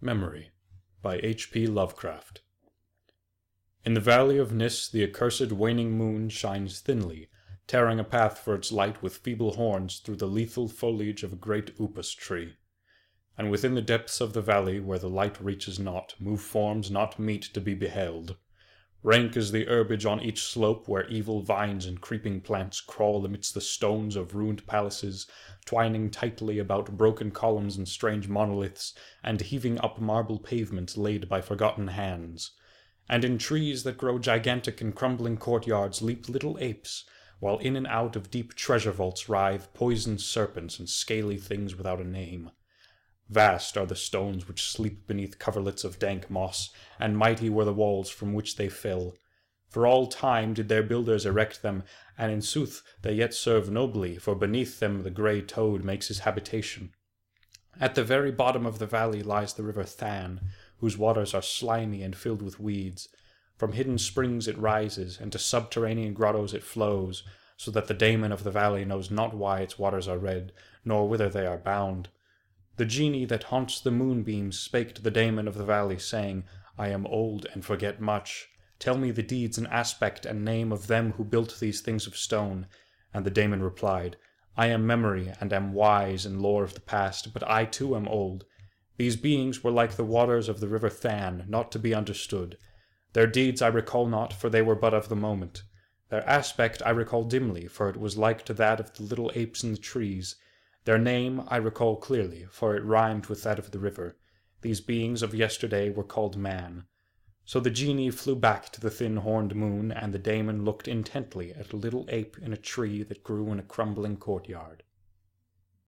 Memory by H.P. Lovecraft. In the valley of Nis the accursed waning moon shines thinly, tearing a path for its light with feeble horns through the lethal foliage of a great upas tree. And within the depths of the valley, where the light reaches not, move forms not meet to be beheld. Rank is the herbage on each slope, where evil vines and creeping plants crawl amidst the stones of ruined palaces, twining tightly about broken columns and strange monoliths, and heaving up marble pavements laid by forgotten hands. And in trees that grow gigantic in crumbling courtyards leap little apes, while in and out of deep treasure vaults writhe poisoned serpents and scaly things without a name. Vast are the stones which sleep beneath coverlets of dank moss, and mighty were the walls from which they fell. For all time did their builders erect them, and in sooth they yet serve nobly, for beneath them the grey toad makes his habitation. At the very bottom of the valley lies the river Than, whose waters are slimy and filled with weeds. From hidden springs it rises, and to subterranean grottos it flows, so that the daemon of the valley knows not why its waters are red, nor whither they are bound. The genie that haunts the moonbeams spake to the daemon of the valley, saying, I am old and forget much. Tell me the deeds and aspect and name of them who built these things of stone. And the daemon replied, I am memory and am wise in lore of the past, but I too am old. These beings were like the waters of the river Than, not to be understood. Their deeds I recall not, for they were but of the moment. Their aspect I recall dimly, for it was like to that of the little apes in the trees. Their name I recall clearly, for it rhymed with that of the river. These beings of yesterday were called man. So the genie flew back to the thin-horned moon, and the daemon looked intently at a little ape in a tree that grew in a crumbling courtyard.